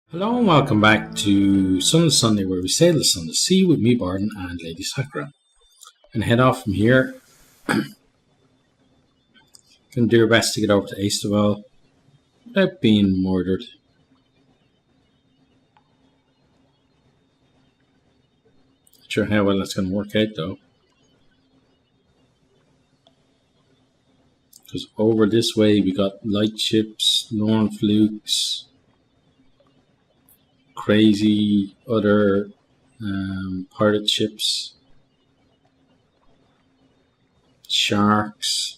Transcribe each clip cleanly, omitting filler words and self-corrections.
Hello and welcome back to Sunless Sunday, where we sail the Sunless Sea with me, Bardon, and Lady Sakura. And head off from here. Gonna do our best to get over to Aistawell without being murdered. Not sure how well that's gonna work out though. Because over this way we got light ships, Lorne flukes, crazy other pirate ships, sharks,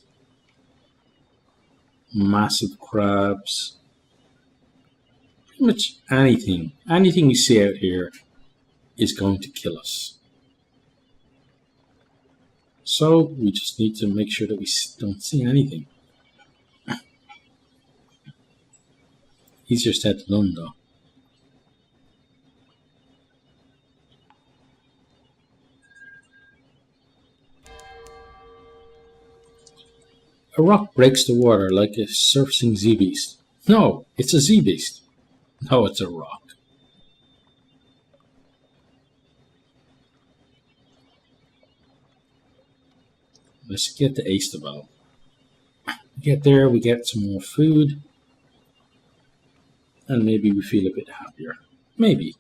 massive crabs, pretty much anything we see out here is going to kill us. So we just need to make sure that we don't see anything. Easier said than done though. A rock breaks the water like a surfacing sea beast. No, it's a sea beast. No, it's a rock. Let's get to Aistawell. We get there, we get some more food, and maybe we feel a bit happier. Maybe.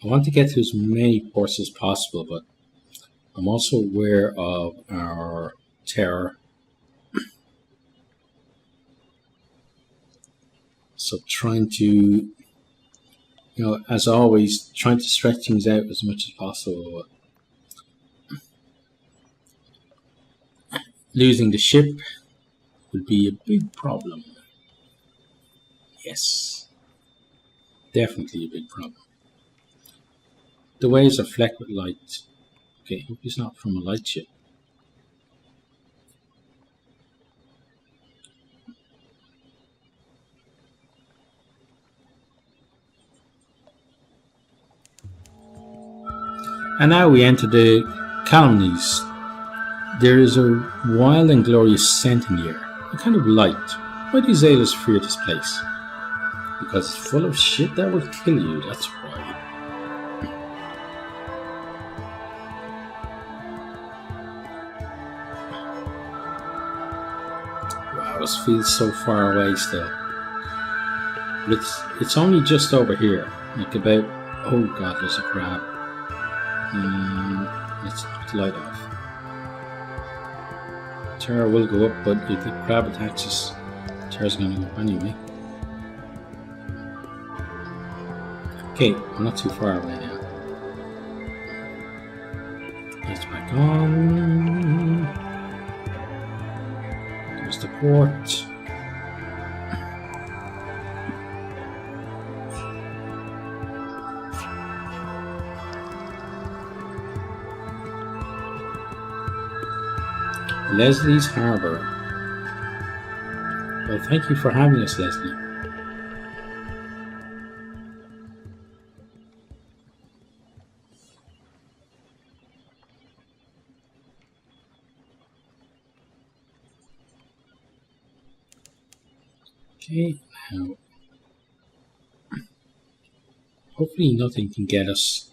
I want to get to as many ports as possible, but I'm also aware of our terror. So trying to, as always, trying to stretch things out as much as possible. Losing the ship would be a big problem. Yes, definitely a big problem. The waves are flecked with light. Okay, hope he's not from a light ship. And now we enter the colonies. There is a wild and glorious scent in the air, a kind of light. Why do sailors fear this place? Because it's full of shit that will kill you, that's why. Wow, this feels so far away still. But it's only just over here, like about, oh god, there's a crab. Let's light off. Terror will go up, but if the crab attacks us, Terror's going to go up anyway. Okay, I'm not too far away now. Lights back on. There's the port. Leslie's Harbour. Well, thank you for having us, Leslie. Okay, now hopefully nothing can get us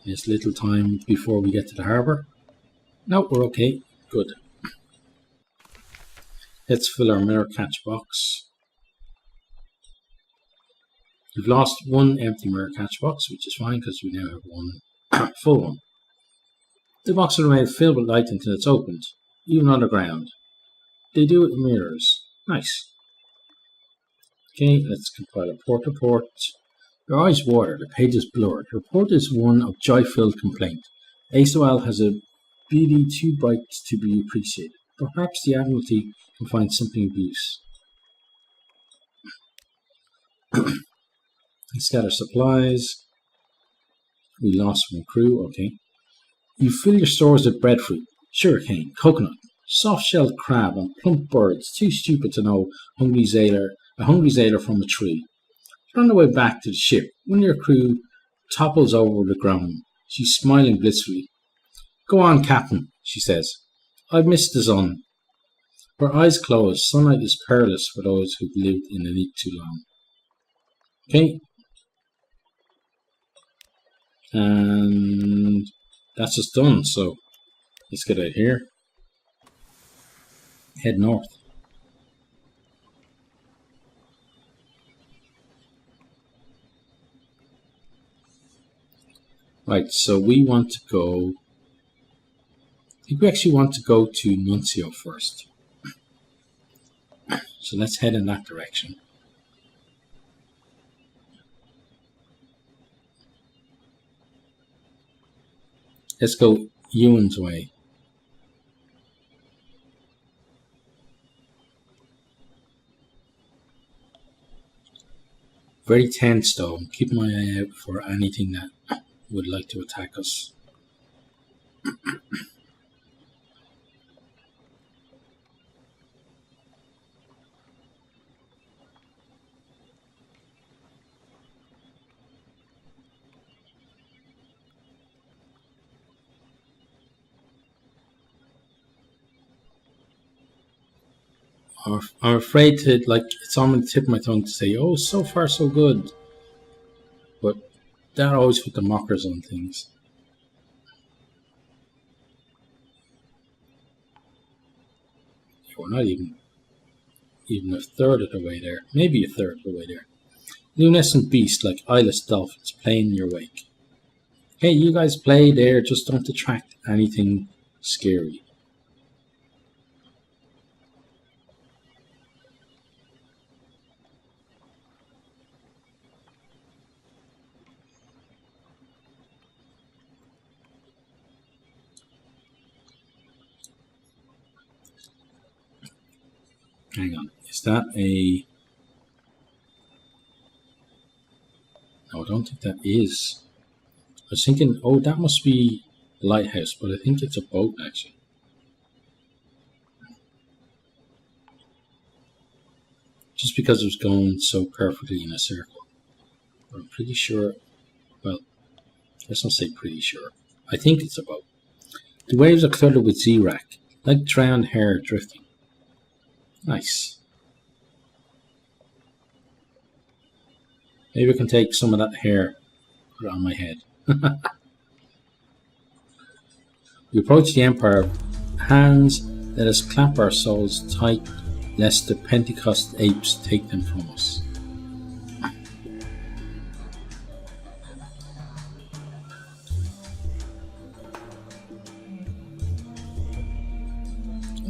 in this little time before we get to the harbour. No, we're okay. Good. Let's fill our mirror catch box. We've lost one empty mirror catch box, which is fine because we now have one full one. The box will remain filled with light until it's opened, even underground. They do it with mirrors. Nice. Okay, let's compile a port report. Your eyes water, the page is blurred. The report is one of joy-filled complaint. Aistawell has a beauty too bright to be appreciated. Perhaps the Admiralty can find something of use. Scatter supplies. We lost one crew, okay. You fill your stores with breadfruit, sugarcane, coconut, soft-shelled crab, and plump birds too stupid to know a hungry sailor from a tree. You're on the way back to the ship. One of your crew topples over the ground. She's smiling blissfully. Go on, Captain, she says. I've missed the sun. Her eyes close. Sunlight is perilous for those who've lived in it too long. Okay. And that's just done, so let's get out of here. Head north. Right, so we want to go... I think we actually want to go to Nuncio first. So let's head in that direction. Let's go Ewan's way. Very tense though. Keep my eye out for anything that would like to attack us. I'm afraid to, like, it's on the tip of my tongue to say, oh, so far so good. But that always put the mockers on things. We're not even a third of the way there. Maybe a third of the way there. Luminescent beast like eyeless dolphins playing in your wake. Hey, you guys play there, just don't attract anything scary. Hang on, is that a... No, I don't think that is. I was thinking, oh, that must be a lighthouse, but I think it's a boat, actually. Just because it was going so perfectly in a circle. But I'm pretty sure, well, let's not say pretty sure. I think it's a boat. The waves are cluttered with Z-rack, like drowned hair drifting. Nice. Maybe I can take some of that hair, put it on my head. We approach the Empire. Hands, let us clap our souls tight, lest the Pentecost apes take them from us.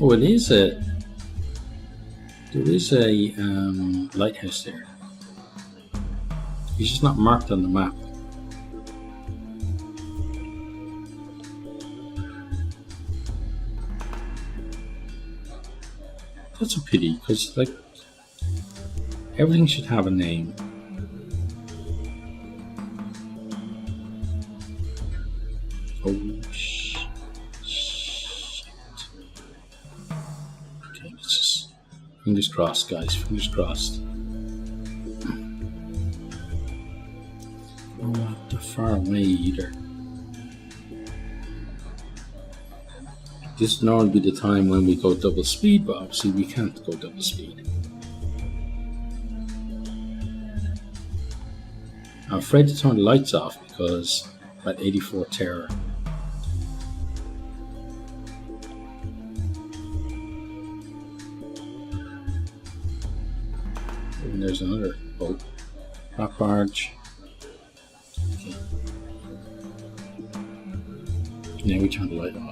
Oh, it is a... There is a lighthouse there. It's just not marked on the map. That's a pity, because like everything should have a name. Oh shit. Okay, let's just fingers crossed, guys. Fingers crossed. Oh, not that far away either. This would normally be the time when we go double speed, but obviously we can't go double speed. I'm afraid to turn the lights off because I'm at 84 terror. And there's another boat. Rock barge. Okay. Now we turn the light off.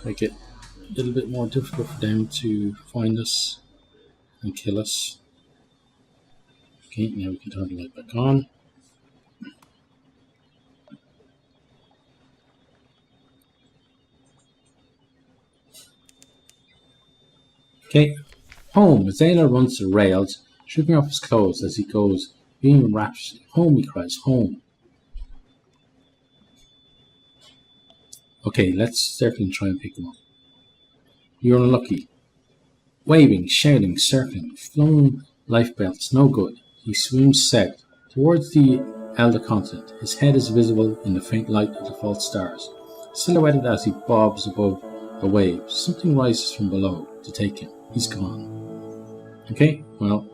Make it a little bit more difficult for them to find us and kill us. Okay, now we can turn the light back on. Okay, home. Azela runs the rails, stripping off his clothes as he goes, being rapturously. Home, he cries, home. Okay, let's certainly try and pick him up. You're unlucky. Waving, shouting, circling, flung Lifebelt's no good. He swims south, towards the Elder continent. His head is visible in the faint light of the false stars. Silhouetted as he bobs above a wave, something rises from below to take him. He's gone. Okay, well,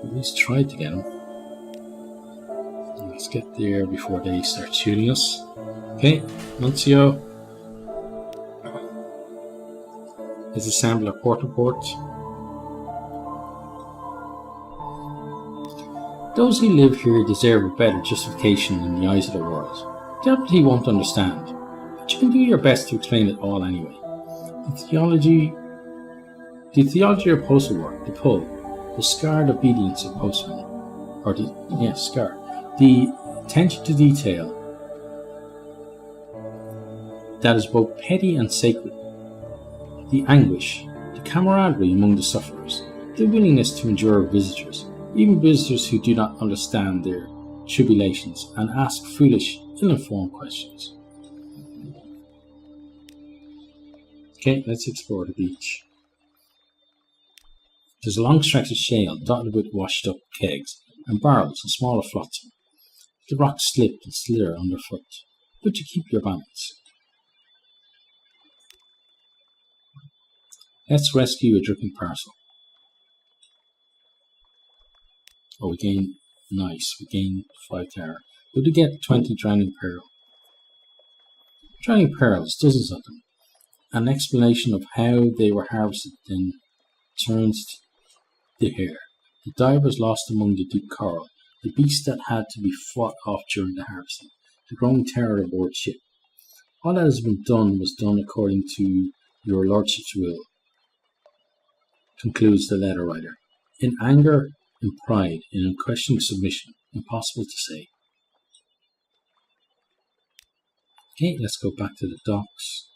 at least try to get him. Let's get there before they start shooting us. Okay, Nuncio. Let's assemble a port report. Those who live here deserve a better justification in the eyes of the world. Doubt he won't understand, but you can do your best to explain it all anyway. The theology of postal work, the pull, the scarred obedience of postmen, the attention to detail that is both petty and sacred, the anguish, the camaraderie among the sufferers, the willingness to endure visitors, even visitors who do not understand their tribulations and ask foolish, ill-informed questions. Okay, let's explore the beach. There's a long stretch of shale dotted with washed up kegs and barrels and smaller flotsam. The rocks slip and slither underfoot, but you keep your balance. Let's rescue a dripping parcel. Oh, we gain 5 terror. But we get 20 drowning pearl. Drowning pearls, dozens of them. An explanation of how they were harvested then turns the hair. The divers lost among the deep coral, the beast that had to be fought off during the harvesting, the growing terror aboard ship. All that has been done was done according to your lordship's will, concludes the letter writer. In anger, in pride, in unquestioning submission, impossible to say. Okay, let's go back to the docks.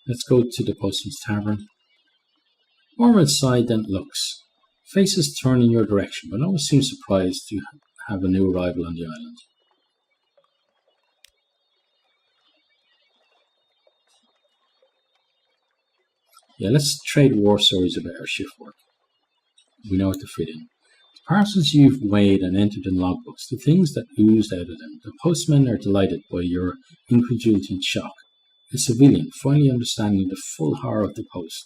Let's go to the postman's tavern. Warmer inside than it looks. Faces turn in your direction, but no one seems surprised to have a new arrival on the island. Yeah, let's trade war stories about our shift work. We know what to fit in. The parcels you've weighed and entered in logbooks, the things that oozed out of them. The postmen are delighted by your incredulity and shock. A civilian finally understanding the full horror of the post.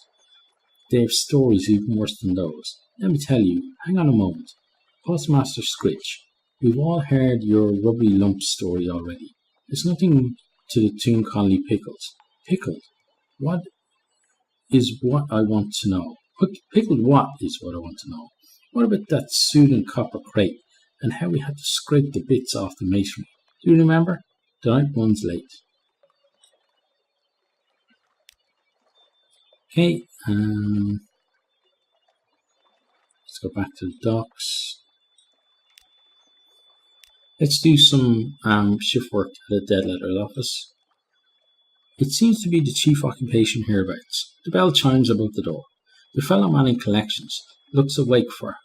They have stories even worse than those. Let me tell you, hang on a moment. Postmaster Scritch, we've all heard your rubbery lump story already. There's nothing to the Toon Conley pickles. Pickled? What is what I want to know? Pickled what is what I want to know? What about that soothing copper crate and how we had to scrape the bits off the masonry? Do you remember? The night one's late. Okay, let's go back to the docks. Let's do some shift work at the dead letter office. It seems to be the chief occupation hereabouts. The bell chimes above the door. The fellow manning collections looks awake for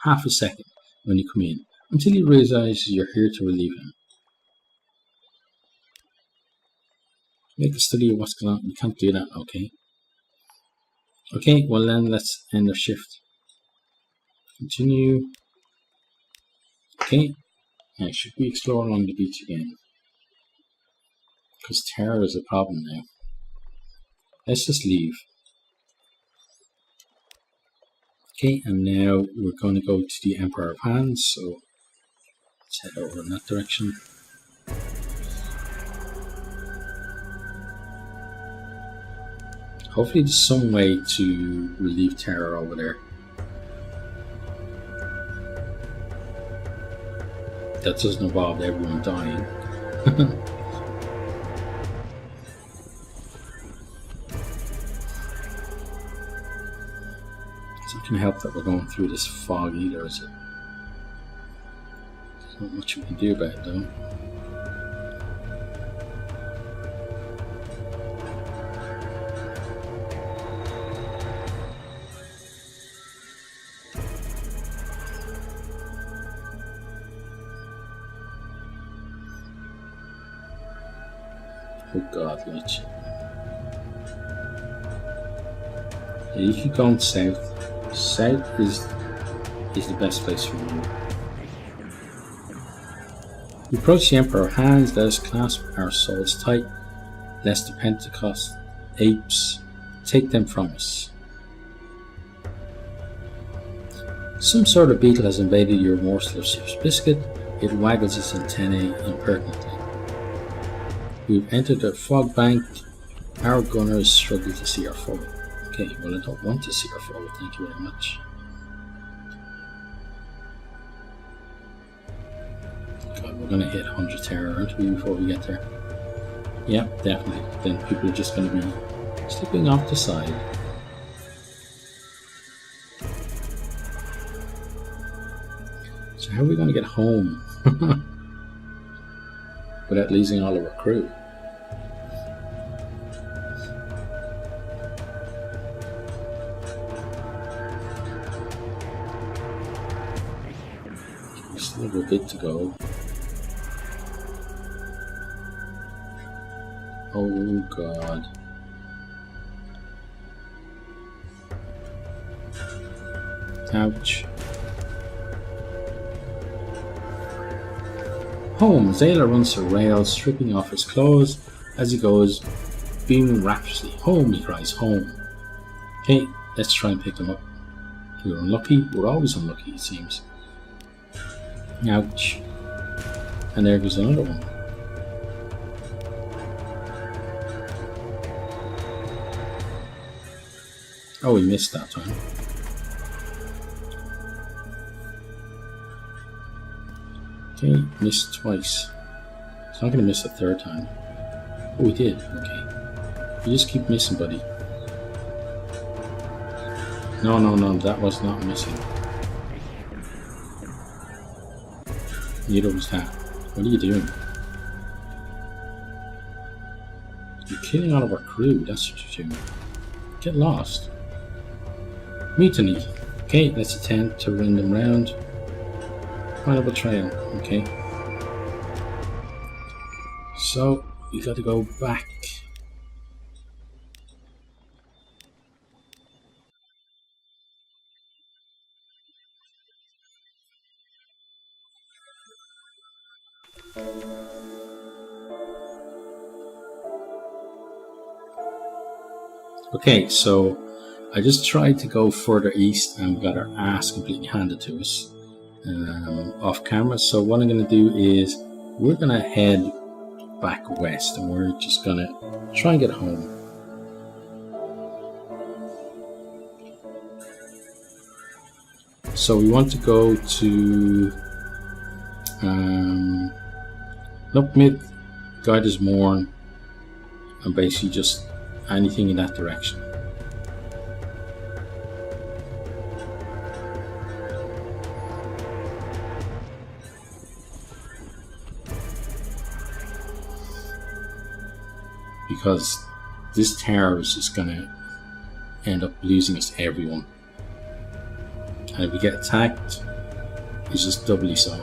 half a second when you come in, until he realizes you're here to relieve him. Make a study of what's going on. We can't do that, okay? Okay, well then let's end our shift. Continue. Okay, now should we explore along the beach again? Because terror is a problem now. Let's just leave. Okay, and now we're going to go to the Empire of Hands, so let's head over in that direction. Hopefully there's some way to relieve terror over there. That doesn't involve everyone dying. It's not going to help that we're going through this fog either, is it? There's not much we can do about it though. Oh God, Lich. Yeah, you keep going south. South is the best place for you. We approach the Emperor. Hands, let us clasp our souls tight, lest the Pentecost apes take them from us. Some sort of beetle has invaded your morsel of ship's biscuit. It waggles its antennae impertinently. We've entered a fog bank. Our gunners struggle to see our foe. Okay, well, I don't want to see our foe. Thank you very much. God, we're going to hit 100 terror, aren't we, before we get there? Yeah, definitely. Then people are just going to be slipping off the side. So how are we going to get home without losing all of our crew? We still have a bit to go. Oh God. Ouch. Home. Zayla runs to rails, stripping off his clothes as he goes, beaming rapturously. Home, he cries, home. Okay, let's try and pick them up. We're unlucky. We're always unlucky, it seems. Ouch. And there goes another one. Oh, we missed that time. Okay, missed twice. It's not going to miss a third time. Oh, we did. Okay. You just keep missing, buddy. No, that was not missing. Neither was that. What are you doing? You're killing all of our crew, that's what you're doing. Get lost. Mutiny. Okay, let's attempt to run them round. Final betrayal. Okay. So, we got to go back. Okay, so I just tried to go further east and we got our ass completely handed to us off camera. So what I'm going to do is we're going to head back west and we're just going to try and get home. So we want to go to Lookmid, Guiders Morn, and basically just anything in that direction. Because this tower is just going to end up losing us everyone. And if we get attacked, it's just doubly so.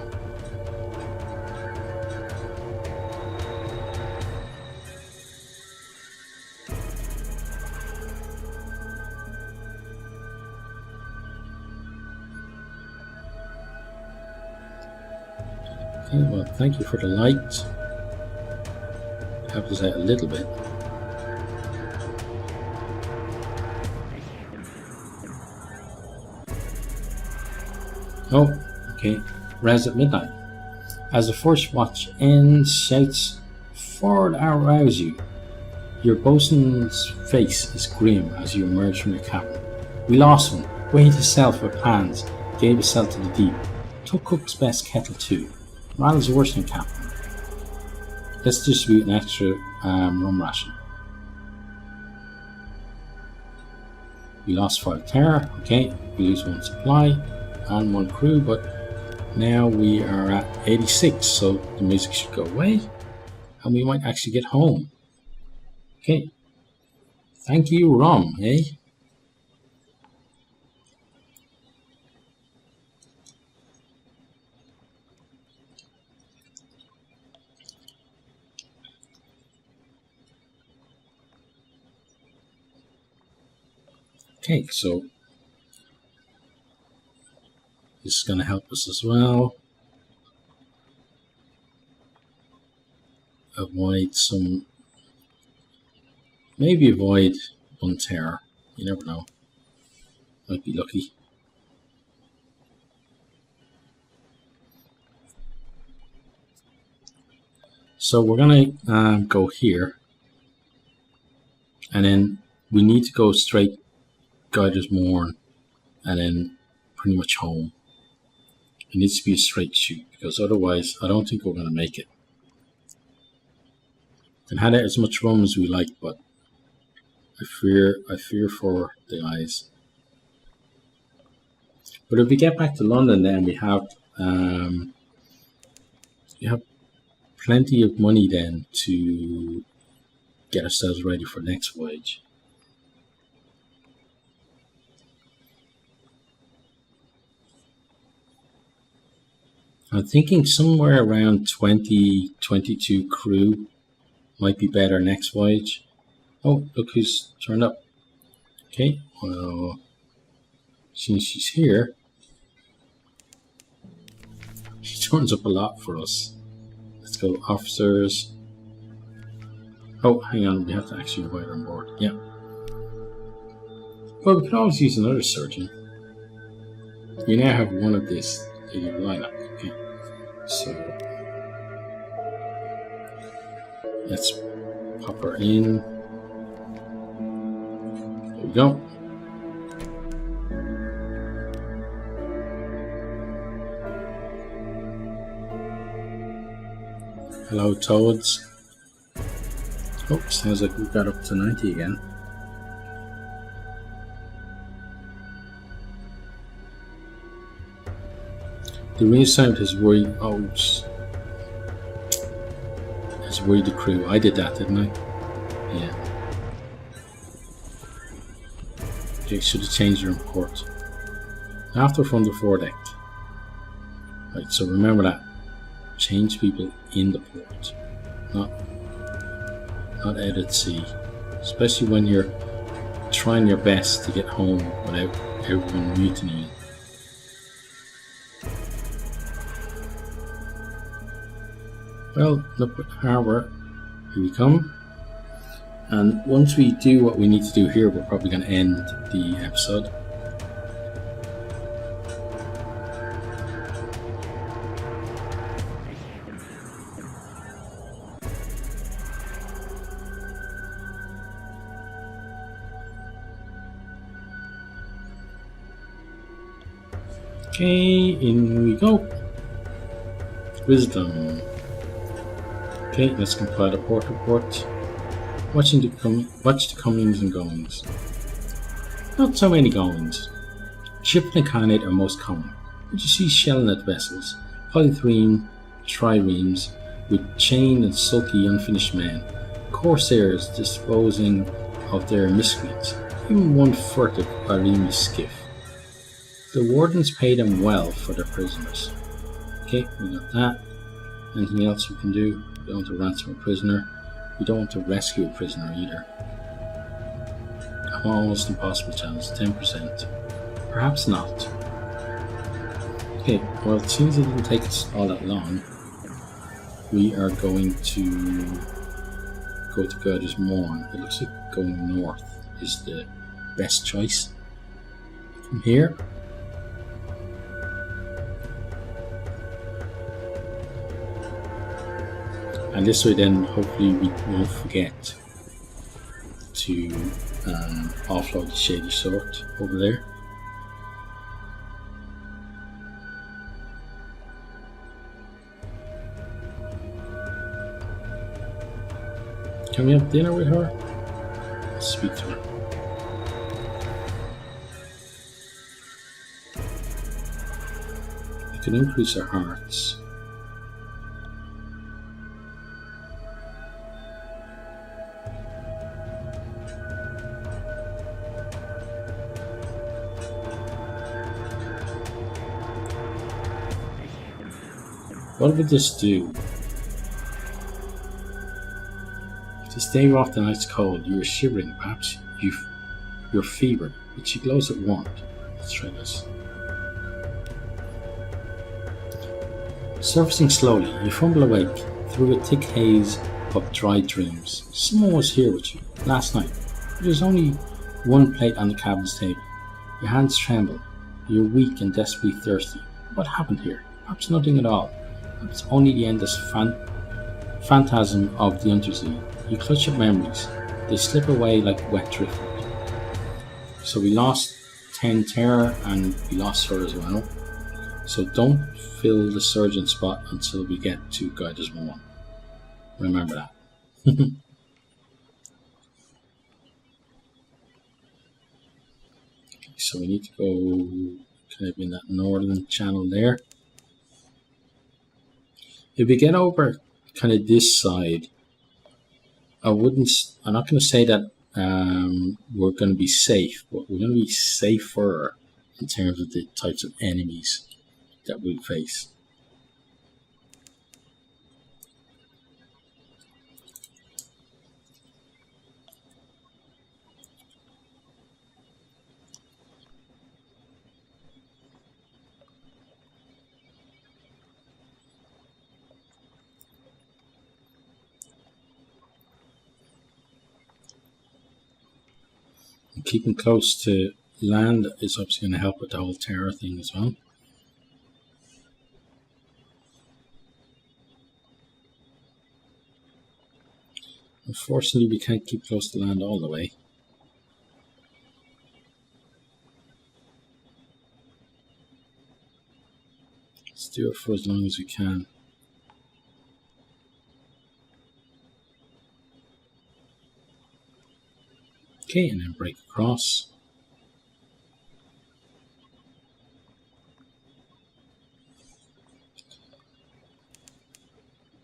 Okay, well, thank you for the light. Helped us out a little bit. Oh, okay. Res at midnight. As the first watch ends, shouts, "Forward, I'll rouse you." Your bosun's face is grim as you emerge from your cabin. We lost one. Weighed himself with plans. Gave himself to the deep. Took cook's best kettle too. Morale's worse than captain. Let's distribute an extra rum ration. We lost 5 terror. Okay, we lose 1 supply and 1 crew, but now we are at 86, so the music should go away and we might actually get home. Okay, thank you, rum, eh? Okay, so This is going to help us as well. Avoid some, maybe avoid one tear. You never know. Might be lucky. So we're going to go here, and then we need to go straight Guiders Morn, and then pretty much home. It needs to be a straight shoot, because otherwise I don't think we're going to make it. We can have it as much rum as we like, but I fear for the eyes. But if we get back to London, then we have plenty of money then to get ourselves ready for the next voyage. I'm thinking somewhere around 20-22 crew might be better next voyage. Oh, look who's turned up. Okay, well, since she's here, she turns up a lot for us. Let's go officers. Oh, hang on, we have to actually invite her on board. Yeah. Well, we could always use another surgeon. We now have one of this in the lineup. Okay. So let's pop her in. There we go. Hello, Toads. Oh, sounds like we got up to 90 again. The rain sound has worried. Oh, has worried the crew. I did that, didn't I? Yeah. Okay, should have changed the report. After from the foredeck. Right, so remember that. Change people in the port, not out at sea. Especially when you're trying your best to get home without everyone mutinying. Well, look at harbour. Here we come. And once we do what we need to do here, we're probably going to end the episode. Okay, in we go. Wisdom. Okay, let's compile the port report. Watch the comings and goings. Not so many goings. Ship and carnate are most common, but you see shell-net vessels, polythreme, triremes, with chained and sulky unfinished men, corsairs disposing of their miscreants, even one furtive Irene skiff. The wardens pay them well for their prisoners. Okay, we got that. Anything else we can do? We don't want to ransom a prisoner. We don't want to rescue a prisoner either. Almost impossible chance, 10%. Perhaps not. Okay, well, it seems it didn't take us all that long. We are going to go to Guiders Morn. It looks like going north is the best choice. From here. And this way then hopefully we won't forget to offload the shady sort over there. Can we have dinner with her? Let's speak to her. We can increase our hearts. What would this do? If you stave off the night's cold, you are shivering, perhaps you're fevered, but she glows at warmth. Let's try this. Surfacing slowly, you fumble awake through a thick haze of dry dreams. Someone was here with you last night. There's only one plate on the cabin's table. Your hands tremble. You're weak and desperately thirsty. What happened here? Perhaps nothing at all. It's only the endless phantasm of the undersea. You clutch at memories. They slip away like wet driftwood. So we lost 10 Terra and we lost her as well. So don't fill the surgeon spot until we get to Guiders 1. Remember that. Okay, so we need to go kind of in that northern channel there. If we get over kind of this side, I'm not going to say that we're going to be safe, but we're going to be safer in terms of the types of enemies that we face. And keeping close to land is obviously going to help with the whole terror thing as well. Unfortunately, we can't keep close to land all the way. Let's do it for as long as we can. Okay, and then break across.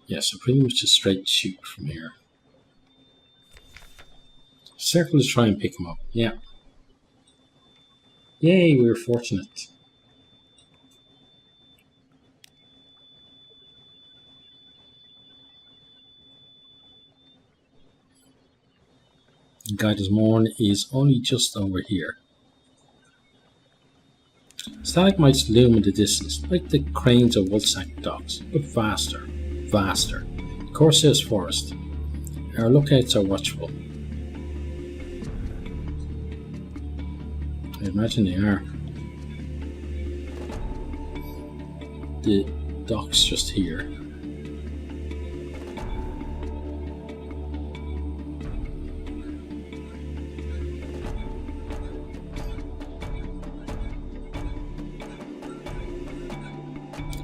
Yeah, so pretty much a straight shoot from here. Circle to try and pick him up. Yeah. Yay, we were fortunate. Guiders Morn is only just over here. Stalagmites loom in the distance, like the cranes of Woolsack docks, but vaster. Corsair's forest. Our lookouts are watchful. I imagine they are. The dock's just here.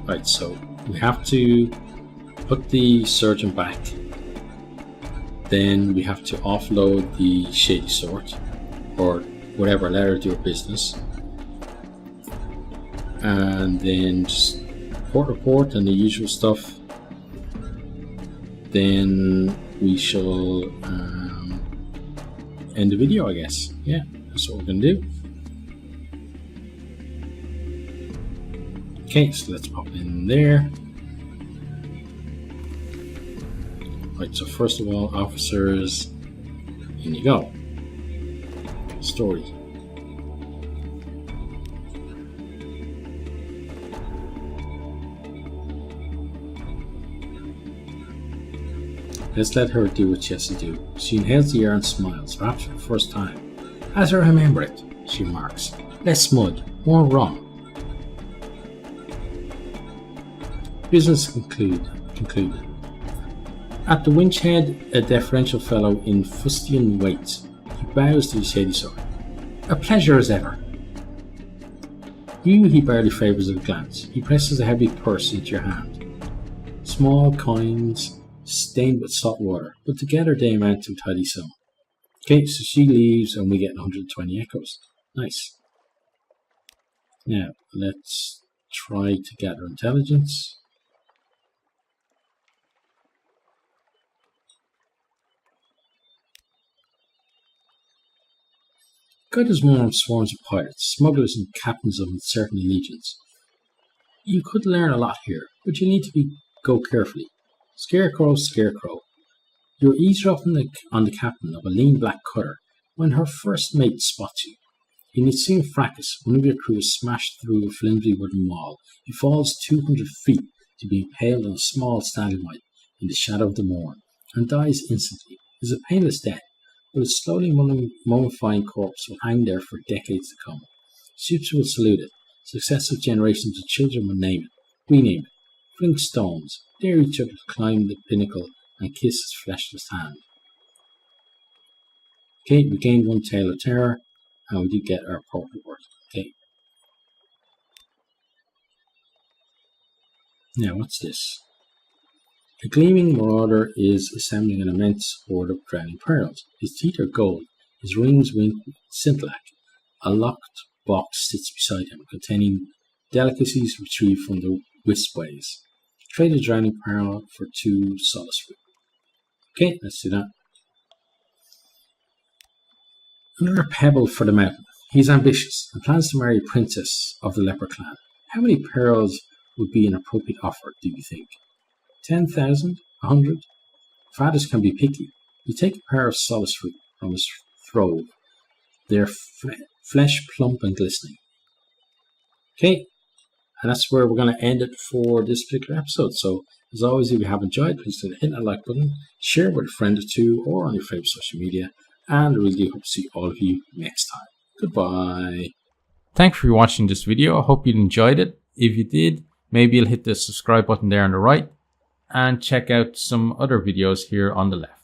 Right, so we have to put the surgeon back. Then we have to offload the shady sort, or whatever, let her do her business. And then just report and the usual stuff. Then we shall end the video, I guess. Yeah, that's what we're going to do. Okay, so let's pop in there. Right, so first of all, officers, in you go. Story. Let's let her do what she has to do. She inhales the air and smiles, perhaps for the first time. As I remember it, she remarks. Less mud, more rum. Business concluded. At the winch head, a deferential fellow in fustian waits. He bows to the shady sort. A pleasure as ever. You he barely favours with a glance. He presses a heavy purse into your hand. Small coins, stained with salt water, but together they amount to a tidy sum. Okay, so she leaves and we get 120 echoes. Nice. Now, let's try to gather intelligence. Guiders Morn swarms of pirates, smugglers and captains of uncertain allegiance. You could learn a lot here, but you need to go carefully. Scarecrow. You're eavesdropping on the captain of a lean black cutter when her first mate spots you. In its same fracas, one of your crew is smashed through a flimsy wooden wall. He falls 200 feet, to be impaled on a small stalagmite in the shadow of the morn, and dies instantly. It is a painless death, but its slowly mummifying corpse will hang there for decades to come. Supes will salute it. Successive generations of children will name it, rename it, fling stones, dare each other to climb the pinnacle and kiss its fleshless hand. Okay, we gained 1 Tale of Terror, and we did get our portrait work. Okay. Now, what's this? A gleaming marauder is assembling an immense horde of drowning pearls. His teeth are gold, his rings wink with scintillac. A locked box sits beside him, containing delicacies retrieved from the wisp-ways. Trade a drowning pearl for 2 solace fruit. Okay, let's do that. Another pebble for the mountain. He's ambitious and plans to marry a princess of the leper clan. How many pearls would be an appropriate offer, do you think? 10,000? 100? Fathers can be picky. You take a pair of solace fruit from his throve. They're flesh plump and glistening. Okay, and that's where we're going to end it for this particular episode. So, as always, if you have enjoyed, please hit that like button, share with a friend or two, or on your favorite social media. And I really do hope to see all of you next time. Goodbye. Thanks for watching this video. I hope you enjoyed it. If you did, maybe you'll hit the subscribe button there on the right and check out some other videos here on the left.